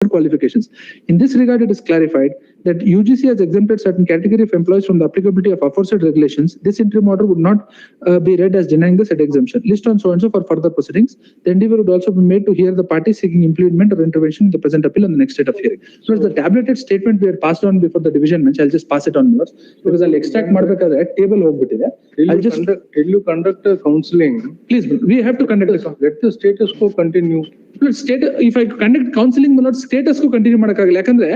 qualifications. In this regard, it is clarified that UGC has exempted certain category of employees from the applicability of aforesaid regulations. This interim order would not be read as denying the said exemption. List on so and so for further proceedings. The endeavor would also be made to hear the parties seeking impleadment or intervention in the present appeal on the next date of hearing. So the tabulated statement we had passed on before the division bench, I'll just pass it on yours because I'll extract at table ಹೋಗ್ಬಿಟ್ಟಿದೆ. I'll just till you conduct a counseling. Please, we have to conduct a let the status quo continue. If I conduct counseling, status quo continue ಮಾಡಕ್ಕಾಗಲ್ಲ ಯಾಕಂದ್ರೆ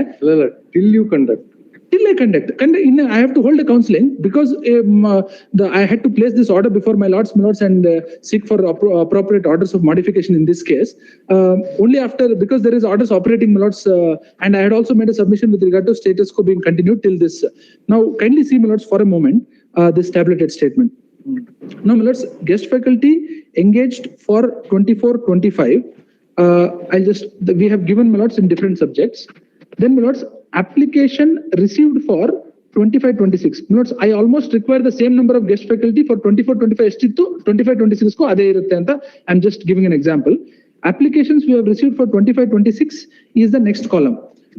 till you conduct. Till I conduct, I have to hold a counseling because I had to place this order before my lords and seek for appropriate orders of modification in this case. Only after, because there is orders operating, my lords, and I had also made a submission with regard to status quo being continued till this. Now, kindly see, my lords, for a moment, this tabulated statement. Now, my lords, guest faculty engaged for 24-25. We have given, my lords, in different subjects. Then, my lords, application received for 25-26. Notes, I almost require the same number of guest faculty for 24-25 to 25-26 ko ade irutte anta. I'm just giving an example. Applications we have received for 25-26 is the next column.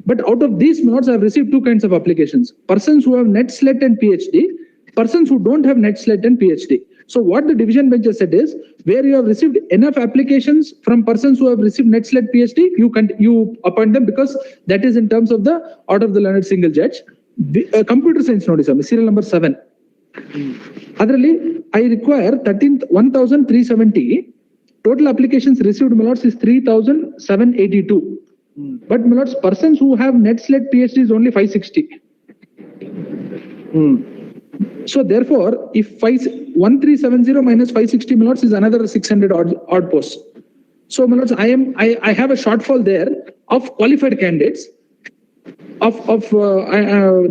But out of these notes, I have received two kinds of applications. Persons who have net SLET and PhD, persons who don't have net SLET and PhD. So what the division bench has said is, where you have received enough applications from persons who have received net SLET PhD, you appoint them because that is in terms of the order of the learned single judge. Computer science notice, serial number 7. Otherly, I require 1,370. Total applications received, my lords, is 3,782. But my lords, persons who have net SLET PhD is only 560. So therefore, if 1370 minus 560 my lords is another 600 odd posts. So my lords, I have a shortfall there of qualified candidates of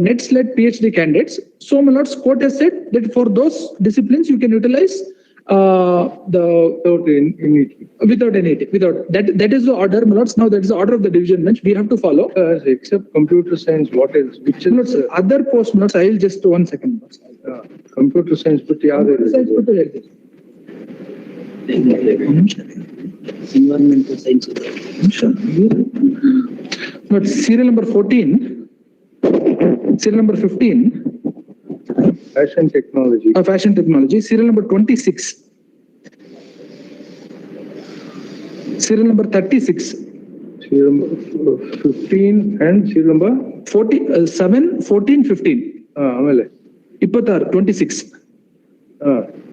net SLET PhD candidates. So my lords, court has said that for those disciplines you can utilize without that is the order, my lords. Now that is the order of the division bench. We have to follow. Except computer science, what else? Which is lords, other posts, my lords. I will just 1 second. Computer science, but environmental science. But serial number 14, serial number 15. Fashion technology. Fashion technology. Serial number 26. Serial number 36. Serial number 15 and serial number 7, 14, 15. 26.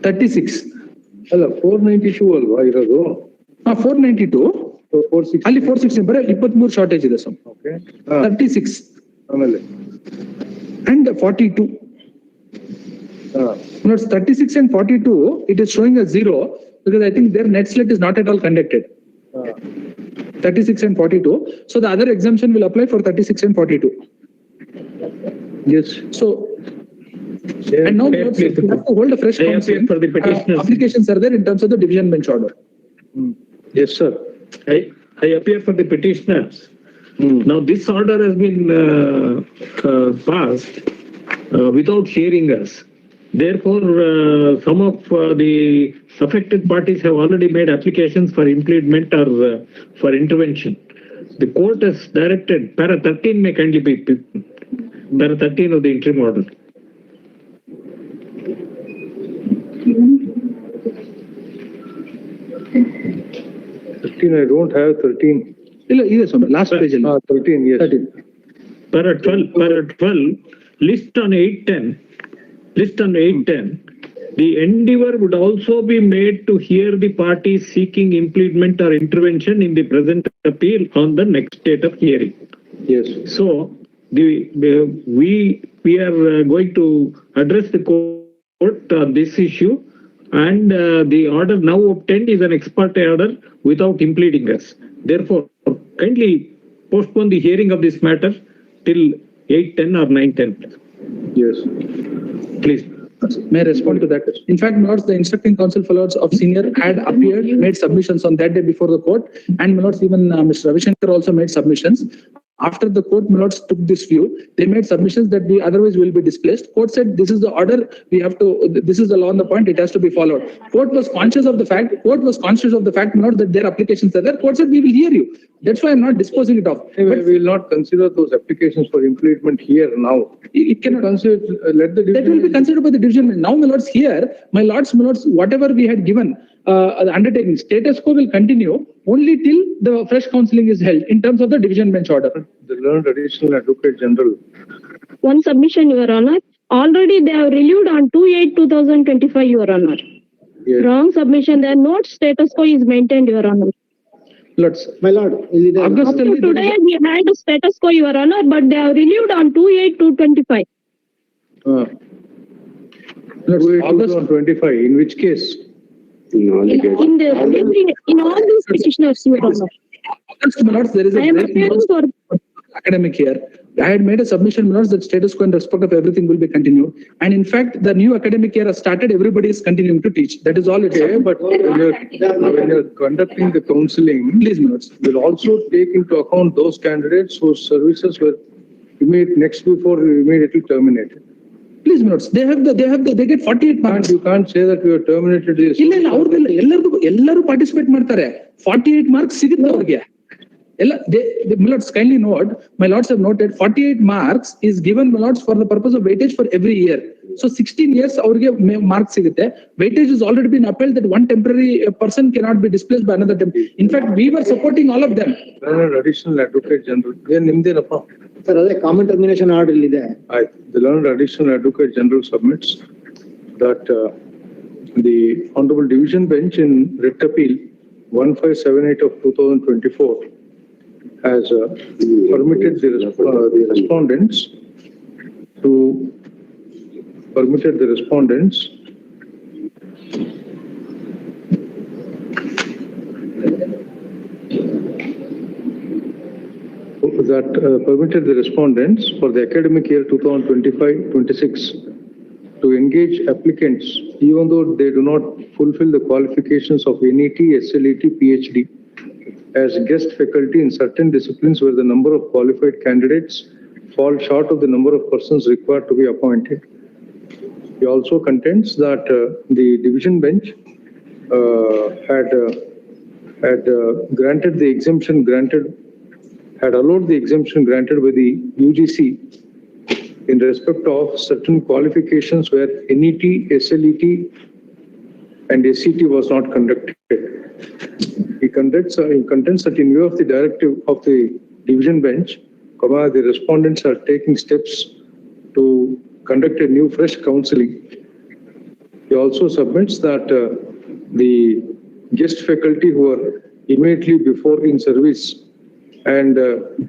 36. 492 alva irodu. 492. 460. Ali 460 bare 23 shortage ide sir. Okay. 36. And 42. 36 and 42, it is showing a 0 because I think their net SLET is not at all conducted. 36 and 42. So the other exemption will apply for 36 and 42. Yes. So, and now we have to hold a fresh counseling for the petitioners. Applications are there in terms of the division bench order. Yes, sir. I appear for the petitioners. Now this order has been passed without hearing us. Therefore, some of the affected parties have already made applications for impleadment or for intervention. The court has directed, para 13 may kindly be, para 13 of the interim order. I don't have 13. Last page. 13, yes. 13. Para 12, list on 810. List on 810. The endeavor would also be made to hear the parties seeking impleadment or intervention in the present appeal on the next date of hearing. Yes. So we are going to address the court on this issue, and the order now obtained is an ex parte order without impleading us. Therefore, kindly postpone the hearing of this matter till 8:10 or 9:10. Yes. Please. May I respond to that? In fact, my lords, the instructing counsel for lords of senior had appeared, made submissions on that day before the court, and my lords, even Mr. Ravi Shankar also made submissions. After the court, my lords, took this view, they made submissions that we otherwise will be displaced. Court said, this is the order, we have to, this is the law on the point, it has to be followed. Court was conscious of the fact, my lord, that their applications are there. Court said, we will hear you. That's why I'm not disposing it off. Anyway, But we will not consider those applications for impleadment here now. it cannot. Consider, let the That will be considered by the division bench. Now, my lords, here, my lords, whatever we had given, the undertaking, status quo will continue only till the fresh counselling is held in terms of the division bench order. The learned additional advocate general. One submission, Your Honor. Already they have reviewed on 2/8/2025, Your Honor. Yes. Wrong submission. Their note status quo is maintained, Your Honor. Lords, My lord, August Up to only today, we had a status quo, Your Honor, but they have reviewed on 2/8/2025. August 25, in which case? In all these petitioners, Your Honor. August, my lords, there is a I am break appearing for academic here. I had made a submission, my lords, that status quo in respect of everything will be continued. And in fact, the new academic year has started, everybody is continuing to teach. That is all it's Okay, but when you're conducting the counseling, Please, my lords. will also take into account those candidates whose services were next before immediately terminated. Please, my lords, they get 48 marks. You can't say that you have terminated this. ಇಲ್ಲ ಇಲ್ಲ ಅವ್ರದ್ದೆಲ್ಲ ಎಲ್ಲರೂ participate ಮಾಡ್ತಾರೆ 48 marks ಸಿಗುತ್ತೆ ಅವ್ರಿಗೆ ಎಲ್ಲ my lords kindly note, my lords have noted 48 marks is given, my lords, for the purpose of weightage for every year. So 16 years ಅವ್ರಿಗೆ marks ಸಿಗುತ್ತೆ. Weightage has already been upheld that one temporary person cannot be displaced by another temporary. In fact, we were supporting all of them. Learned additional advocate general. ಏನ್ ನಿಮ್ದೇನಪ್ಪ? sir, ಅದೇ common termination order ಇದೆ. The learned additional advocate general submits that the Honorable Division Bench in Writ Appeal 1578 of 2024 has permitted the respondents to permitted the respondents for the academic year 2025-26 to engage applicants even though they do not fulfill the qualifications of NET, SLET, PhD as guest faculty in certain disciplines where the number of qualified candidates fall short of the number of persons required to be appointed. He also contends that the division bench had allowed the exemption granted by the UGC in respect of certain qualifications where NET, SLET, and SCT was not conducted. He contends that in view of the directive of the division bench, the respondents are taking steps to conduct a new fresh counseling. He also submits that the guest faculty who are immediately before in service and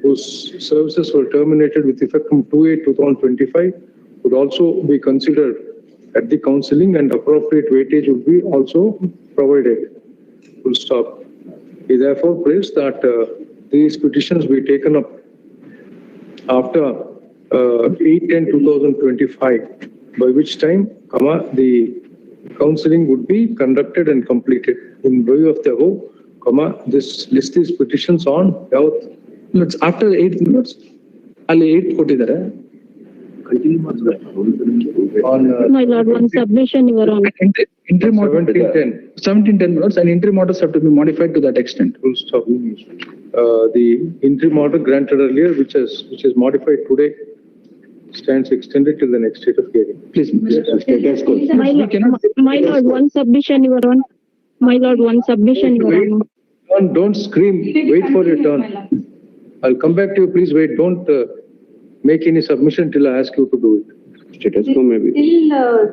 whose services were terminated with effect from 2/8/2025 would also be considered at the counseling and appropriate weightage would be also provided. Full stop. He therefore prays that these petitions be taken up after 8/10/2025, by which time, the counseling would be conducted and completed. In view of the above, this list these petitions on health. Let's after 8 minutes. ಅಲ್ಲಿ 8 ಕೊಟ್ಟಿದ್ದಾರೆ. On My lord, one submission, Your Honor. Interim order 1710 minutes and interim orders have to be modified to that extent. Full stop. The interim order granted earlier, which is modified today, stands extended till the next date of hearing. Please. My lord, one submission, Your Honor. My lord, one submission, Your Honor. Don't scream. Wait for your turn. I'll come back to you. Please wait. Don't make any submission till I ask you to do it. Status quo maybe. Till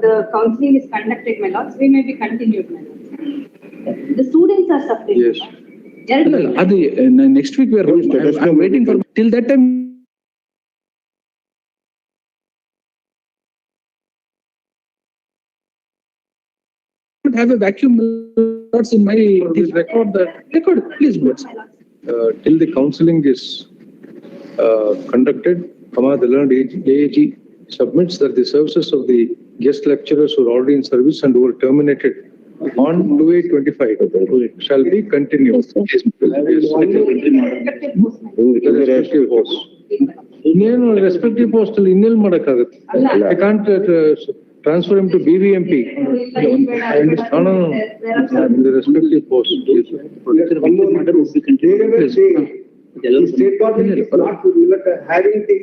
the counseling is conducted, my lords, we may be continued, my lords. The students are suffering. Yes. ಅದು next week we are I'm waiting for till that time. Have a vacuum notes in my record. Please, boards. Till the counseling is conducted, the learned AAG submits that the services of the guest lecturers who are already in service and who were terminated on 2825 shall be continued. Yes, sir. Respective post, madam. The respective post. ಇನ್ನೇನು respective post ಅಲ್ಲಿ ಇನ್ನೆಲ್ಲಿ ಮಾಡಕ್ಕಾಗುತ್ತೆ? I can't transfer him to BVMP. No, no, no. The respective post. The state government is not having the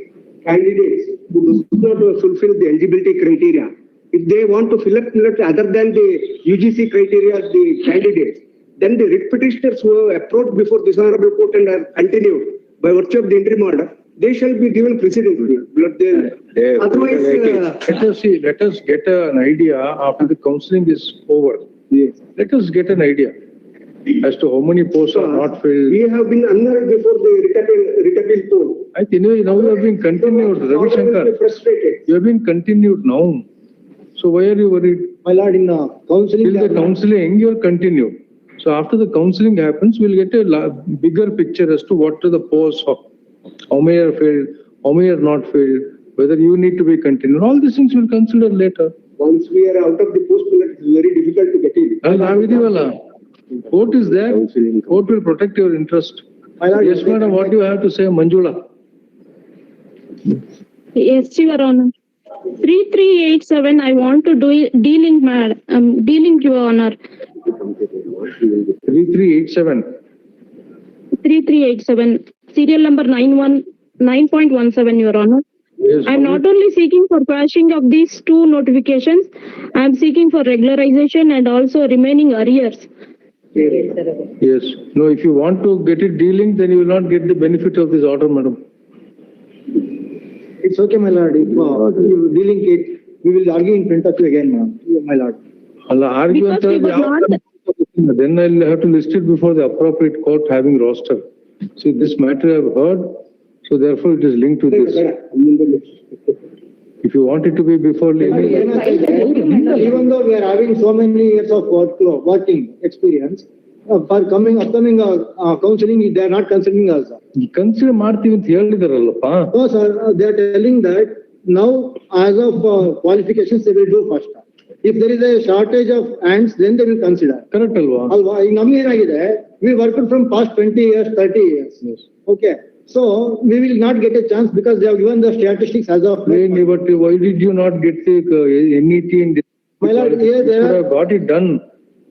candidates who do not fulfill the eligibility criteria. If they want to fill up other than the UGC criteria, the candidates, then the writ petitioners who have approached before this honorable court and are continued by virtue of the interim order, they shall be given precedence. Otherwise, Let us get an idea after the counseling is over. Let us get an idea as to how many posts are not filled. we have been unnerved before the writ appeal court. I think now you have been continued, Ravi Shankar. Frustrated. You have been continued now. So why are you worried? My lord, in counseling. Till the counseling, you are continued. So after the counseling happens, we'll get a bigger picture as to what are the posts of how many are filled, how many are not filled, whether you need to be continued. All these things we'll consider later. Once we are out of the post, it is very difficult to get in. Court is there. Court will protect your interest. My lord, Yes, madam, what do you have to say, Manjula? Yes, Your Honor. 3387, I want to do dealing, dealing, Your Honor. 3387. 3387, serial number 9.17, Your Honor. Yes, I'm not only seeking for quashing of these two notifications, I'm seeking for regularization and also remaining arrears. Yes. No, if you want to get it dealing, then you will not get the benefit of this order, madam. It's okay, my lord. If you dealing it, we will argue in front of you again, my lord. Allah, argue Because we were not- then I'll have to list it before the appropriate court having roster. See, this matter I've heard, so therefore it is linked to this. If you want it to be before Even though we are having so many years of working experience, for upcoming counseling, they are not considering us. Consider ಮಾಡ್ತೀವಿ ಅಂತ ಹೇಳಿದಾರಲ್ಲಪ್ಪ. No, sir, they are telling that now, as of qualifications, they will do first. If there is a shortage of hands, then they will consider. Correct ಅಲ್ವಾ? Alva, ಈಗ ನಮ್ಗೆ ಏನಾಗಿದೆ, we worked from past 20 years, 30 years. Yes. Okay, so we will not get a chance because they have given the statistics as of. But why did you not get the NET in this? My lord, You here there should are. have got it done.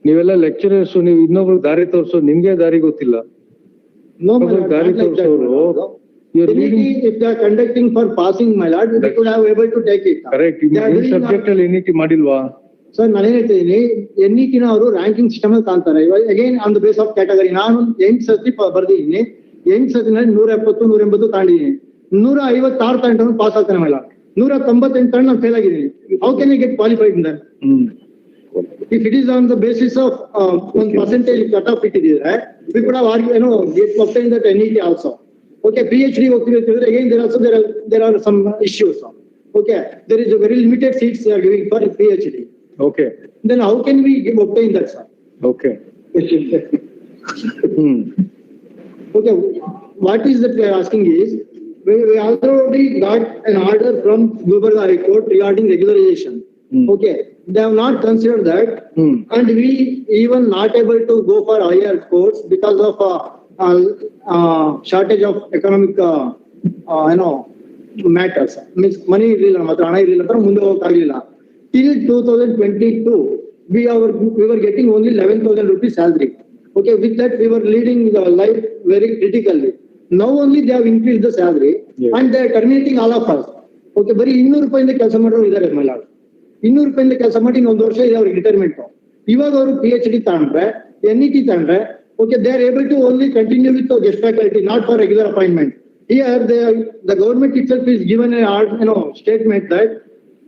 ನೀವೆಲ್ಲ lecturers, ನೀವು ಇನ್ನೊಬ್ರು ದಾರಿ ತೋರಿಸೋ, ನಿಮ್ಗೆ ದಾರಿ ಗೊತ್ತಿಲ್ಲ. No, my lord, ದಾರಿ not like that, my lord. You're NET, reading. if they are conducting for passing, my lord, they could have able to take it. Correct. They are doing subject ಅಲ್ಲಿ NET ಮಾಡಿಲ್ವಾ? Sir ನಾನೇನ್ ಹೇಳ್ತೀನಿ, NET ಅವರು ranking system ಅಲ್ಲಿ ಕಾಣ್ತಾರೆ. Again on the base of category ನಾನು 8 ಸತಿ ಬರ್ದಿದ್ದೀನಿ. 8 ಸತಿನಲ್ಲಿ 170, 180 ತಾಂಡಿದ್ದೀನಿ. 156 ತಾಂಡ್ರು ಪಾಸ್ ಆಗ್ತಾನೆ ಮೇಲೆ. 198 ತಾಂಡ್ ನಾನು ಫೇಲ್ ಆಗಿದ್ದೀನಿ. How can you get qualified in that? If it is on the basis of one percentage cut off it is, we could have argued, obtained that NET also. Okay, PhD again there are some issues. Okay, there is a very limited seats they are giving for PhD. Okay. Then how can we obtain that, sir? Okay. Okay, what is that we are asking is, we already got an order from Gujarat High Court regarding regularization. Okay, they have not considered that, and we even not able to go for higher courts because of shortage of economic, matters. Means money irilla, matra hana irilla, ತರ ಮುಂದೆ ಹೋಗಕ್ಕಾಗಲಿಲ್ಲ. Till 2022, we were getting only 11,000 rupees salary. Okay, with that we were leading the life very critically. Now only they have increased the salary, and they are terminating all of us. Okay, ಬರೀ 200 ರೂಪಾಯಿಂದ ಕೆಲಸ ಮಾಡೋರು ಇದ್ದಾರೆ my lord. 200 ರೂಪಾಯಿಂದ ಕೆಲಸ ಮಾಡಿ ಇನ್ನೊಂದು ವರ್ಷ ಇದೆ ಅವ್ರಿಗೆ ರಿಟೈರ್ಮೆಂಟ್. ಇವಾಗ ಅವರು PhD ತಗೊಂಡ್ರೆ, NET ತಗೊಂಡ್ರೆ, okay, they are able to only continue with the guest faculty, not for regular appointment. Here the government itself is given a statement that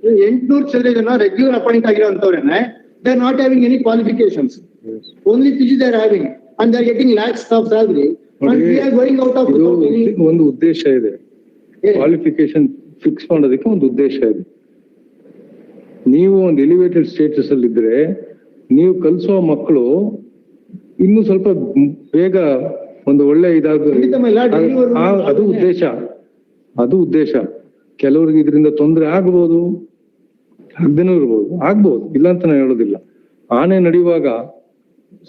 800 ಜನ ರೆಗ್ಯುಲರ್ ಅಪಾಯಿಂಟ್ ಆಗಿರೋಂಥವ್ರೇನೆ, they are not having any qualifications. Only PG they are having, and they are getting lakhs of salary, and we are going out of. ಒಂದು ಉದ್ದೇಶ ಇದೆ, qualification fix ಮಾಡೋದಕ್ಕೆ ಒಂದು ಉದ್ದೇಶ ಇದೆ. ನೀವು ಒಂದು ಎಲಿವೇಟೆಡ್ ಸ್ಟೇಟಸ್ ಅಲ್ಲಿ ಇದ್ರೆ, ನೀವು ಕಲಿಸೋ ಮಕ್ಕಳು ಇನ್ನು ಸ್ವಲ್ಪ ಬೇಗ ಒಂದು ಒಳ್ಳೆ ಅದು ಉದ್ದೇಶ. ಕೆಲವ್ರಿಗೆ ಇದರಿಂದ ತೊಂದರೆ ಆಗ್ಬೋದು, ಆಗ್ದೇನೂ ಇರ್ಬೋದು, ಇಲ್ಲ ಅಂತ ನಾನು ಹೇಳೋದಿಲ್ಲ. ಆನೆ ನಡೆಯುವಾಗ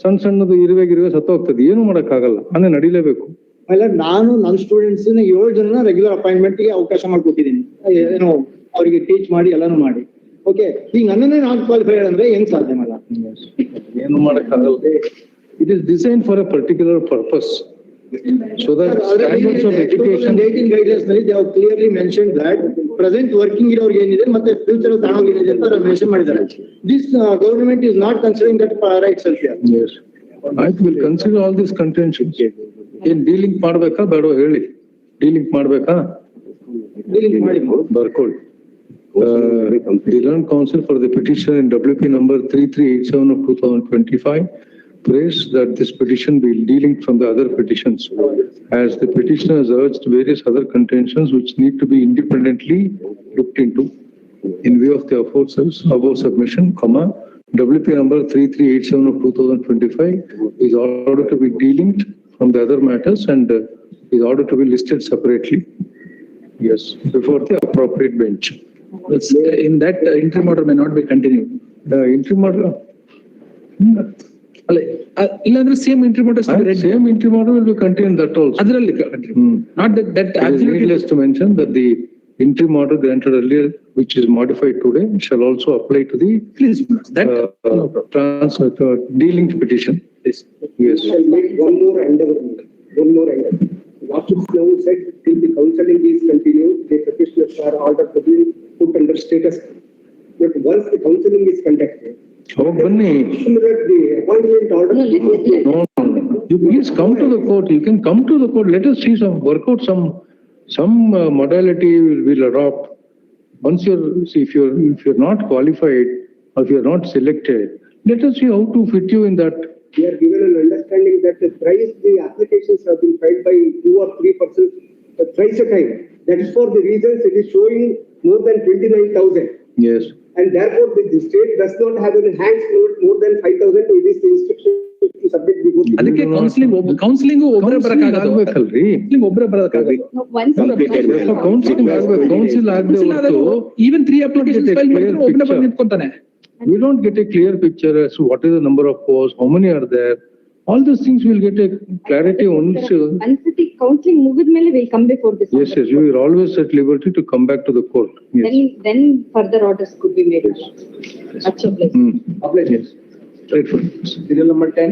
ಸಣ್ಣದು ಇರುವೆ ಸತ್ತೋಗ್ತದೆ, ಏನು ಮಾಡಕ್ಕಾಗಲ್ಲ, ಆನೆ ನಡಿಲೇಬೇಕು. ಅಲ್ಲ, ನಾನು ನನ್ನ ಸ್ಟೂಡೆಂಟ್ಸ್ 7 ಜನ ರೆಗ್ಯುಲರ್ ಅಪಾಯಿಂಟ್ಮೆಂಟ್ ಗೆ ಅವಕಾಶ ಮಾಡ್ಕೊಟ್ಟಿದ್ದೀನಿ, ಏನೋ ಅವರಿಗೆ ಟೀಚ್ ಮಾಡಿ ಎಲ್ಲಾನು ಮಾಡಿ. ಓಕೆ, ಈಗ ನನ್ನನ್ನೇ ನಾಟ್ ಕ್ವಾಲಿಫೈಡ್ ಅಂದ್ರೆ ಹೆಂಗ್ ಸಾಧ್ಯ ಅಲ್ಲ? ಏನು ಮಾಡಕ್ಕಾಗಲ್ಲ. It is design for A particular purpose. So that standards of education 2018 guidelines ನಲ್ಲಿ they have clearly mentioned that present working ಇರೋರಿಗೆ ಏನಿದೆ ಮತ್ತೆ ಫ್ಯೂಚರ್ ತಾಣೋಗೇನಿದೆ ಅಂತ ಮೆನ್ಷನ್ ಮಾಡಿದ್ದಾರೆ. This government is not considering that right self here. Yes, I will consider all these contentions. ಏನ್ dealing ಮಾಡ್ಬೇಕಾ ಬೇಡವಾ ಹೇಳಿ? ಡೀಲಿಂಗ್ ಮಾಡ್ಬೇಕಾ? Dealing ಮಾಡಿ ಬರ್ಕೊಳ್ಳಿ. The Learned Council for the petition in WP number 3387 of 2025 prays that this petition be delinked from the other petitions, as the petitioner has urged various other contentions which need to be independently looked into. In view of the above submission, WP number 3387 of 2025 is ordered to be delinked from the other matters and is ordered to be listed separately. Yes, before the appropriate bench. That's, in that interim order may not be continued. The interim order. ಅಲ್ಲ, ಇಲ್ಲಾಂದ್ರೆ same interim orders to be read. Same interim order will be contained that also. ಅದರಲ್ಲಿ not that It is absolutely needless to mention that the interim order granted earlier, which is modified today, shall also apply to the please that no problem. delinked petition. Yes. Yes. Shall make one more endeavor. What is now said, till the counselling is continued, the petitioners are ordered to be put under status. But once the counselling is conducted, ಹೋಗ್ ಬನ್ನಿ. the appointment order. No. You please come to the court. You can come to the court. Let us see work out some modality will adopt. Once if you're not qualified or if you're not selected, let us see how to fit you in that. We are given an understanding that the thrice the applications have been filed by 2 or 3%, thrice a time. That is for the reasons it is showing more than 29,000. Yes. And therefore the state does not have in hands more than 5,000. It is the instruction to submit before the. ಅದಕ್ಕೆ counselling ಒಬ್ಬರೇ ಬರಕ್ಕಾಗಲ್ಲ. ಆಗ್ಬೇಕಲ್ರಿ. ಒಬ್ಬರೇ ಬರಕ್ಕಾಗಲ್ಲ. No, once. Counselling ಆಗ್ಬೇಕು. Council ಆಗದೆ ಹೊರತು even 3 applications file ಮಾಡಿದ್ರು ಒಬ್ಬನೇ ಬಂದು ನಿಂತ್ಕೊಂತಾನೆ. we don't get a clear picture as to what is the number of posts, how many are there. All these things will get a clarity once. Once the counseling ಮುಗಿದ್ಮೇಲೆ will come before this. Yes, you are always at liberty to come back to the court. Yes. Then further orders could be made. That's a blessing. Yes. Right. Serial number 10.